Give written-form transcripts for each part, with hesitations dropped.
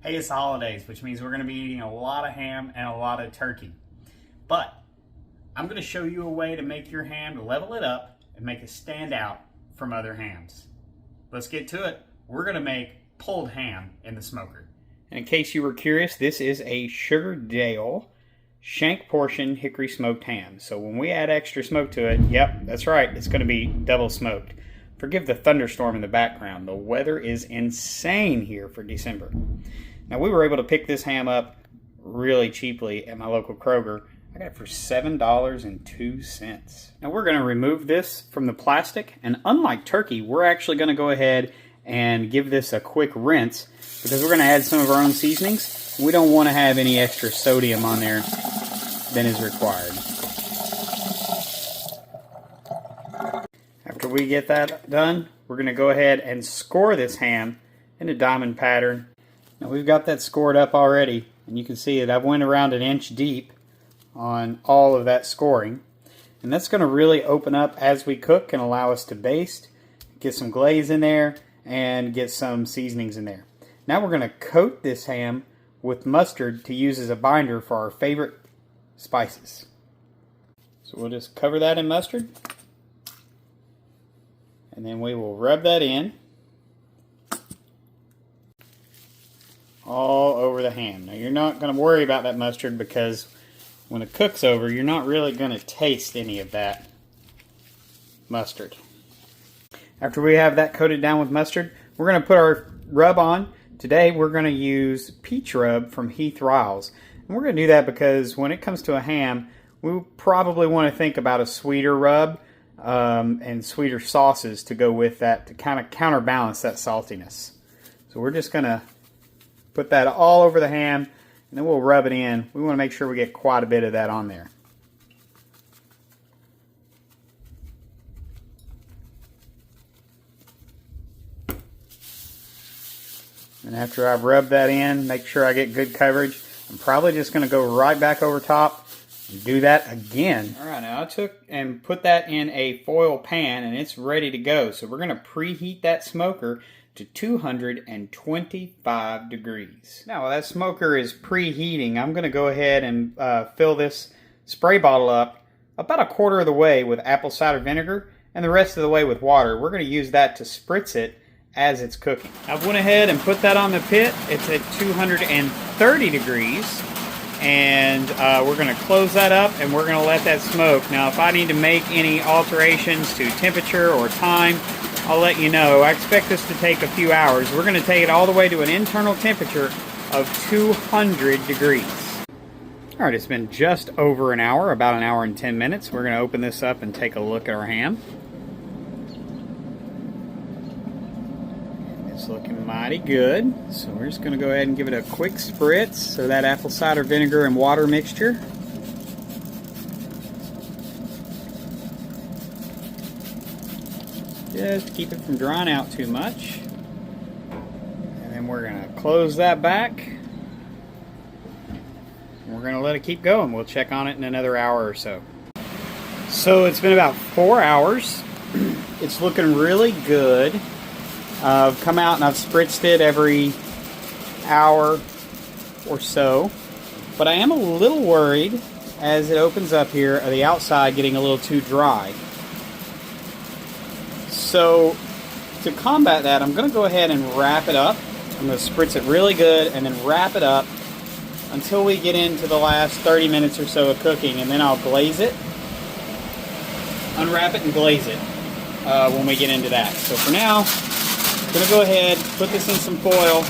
Hey, it's the holidays, which means we're going to be eating a lot of ham and a lot of turkey. But I'm going to show you a way to make your ham, to level it up and make it stand out from other hams. Let's get to it. We're going to make pulled ham in the smoker. And in case you were curious, this is a Sugardale shank portion hickory smoked ham. So when we add extra smoke to it, yep, that's right, it's going to be double smoked. Forgive the thunderstorm in the background. The weather is insane here for December. Now, we were able to pick this ham up really cheaply at my local Kroger. I got it for $7.02. Now, we're going to remove this from the plastic, and unlike turkey, we're actually going to go ahead and give this a quick rinse because we're going to add some of our own seasonings. We don't want to have any extra sodium on there than is required. After we get that done, we're going to go ahead and score this ham in a diamond pattern. Now we've got that scored up already, and you can see that I've went around an inch deep on all of that scoring. And that's going to really open up as we cook and allow us to baste, get some glaze in there, and get some seasonings in there. Now we're going to coat this ham with mustard to use as a binder for our favorite spices. So we'll just cover that in mustard. And then we will rub that in all over the ham. Now you're not going to worry about that mustard because when it cooks over, you're not really going to taste any of that mustard. After we have that coated down with mustard, we're going to put our rub on. Today we're going to use peach rub from Heath Riles. And we're going to do that because when it comes to a ham, we probably want to think about a sweeter rub and sweeter sauces to go with that to kind of counterbalance that saltiness. So we're just going to put that all over the ham, and then we'll rub it in. We want to make sure we get quite a bit of that on there. And after I've rubbed that in, make sure I get good coverage. I'm probably just going to go right back over top and do that again. All right, now I took and put that in a foil pan, and it's ready to go. So we're going to preheat that smoker to 225 degrees. Now while that smoker is preheating, I'm going to go ahead and fill this spray bottle up about a quarter of the way with apple cider vinegar and the rest of the way with water. We're going to use that to spritz it as it's cooking. I went ahead and put that on the pit. It's at 230 degrees, and we're going to close that up and we're going to let that smoke. Now if I need to make any alterations to temperature or time, I'll let you know. I expect this to take a few hours. We're going to take it all the way to an internal temperature of 200 degrees. All right, it's been just over an hour, about an hour and 10 minutes. We're going to open this up and take a look at our ham. It's looking mighty good. So we're just going to go ahead and give it a quick spritz so that apple cider vinegar and water mixture. Just to keep it from drying out too much. And then we're going to close that back. And we're going to let it keep going. We'll check on it in another hour or so. So it's been about 4 hours. It's looking really good. I've come out and I've spritzed it every hour or so. But I am a little worried as it opens up here of the outside getting a little too dry. So, to combat that, I'm going to go ahead and wrap it up. I'm going to spritz it really good and then wrap it up until we get into the last 30 minutes or so of cooking, and then I'll glaze it, unwrap it and glaze it when we get into that. So for now, I'm going to go ahead, put this in some foil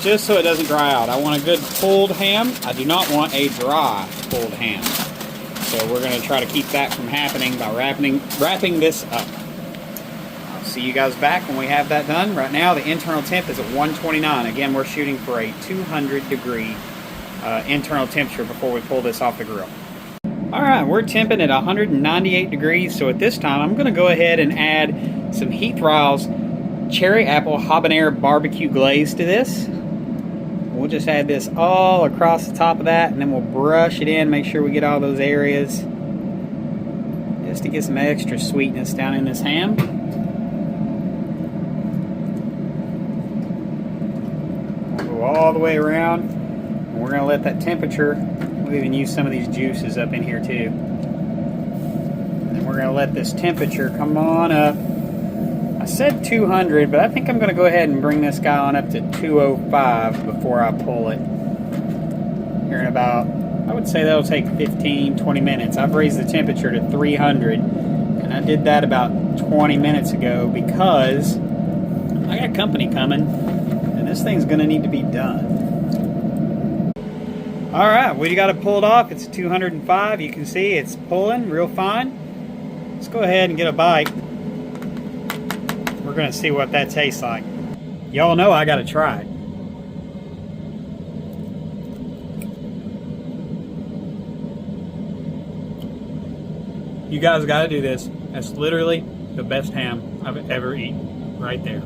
just so it doesn't dry out. I want a good pulled ham. I do not want a dry pulled ham. So we're going to try to keep that from happening by wrapping this up. See you guys back when we have that done. Right now the internal temp is at 129. Again, we're shooting for a 200 degree internal temperature before we pull this off the grill. Alright, we're temping at 198 degrees, so at this time I'm going to go ahead and add some Heath Riles cherry apple habanero barbecue glaze to this. We'll just add this all across the top of that, and then we'll brush it in, make sure we get all those areas just to get some extra sweetness down in this ham. go all the way around. And we're going to let that temperature, we'll even use some of these juices up in here too. And we're going to let this temperature come on up. I said 200, but I think I'm going to go ahead and bring this guy on up to 205 before I pull it. Here in about, I would say that'll take 15-20 minutes. I've raised the temperature to 300, and I did that about 20 minutes ago because I got company coming, and this thing's going to need to be done. Alright, we got it pulled off. It's 205. You can see it's pulling real fine. Let's go ahead and get a bite. We're going to see what that tastes like. Y'all know I got to try it. You guys got to do this. That's literally the best ham I've ever eaten. Right there.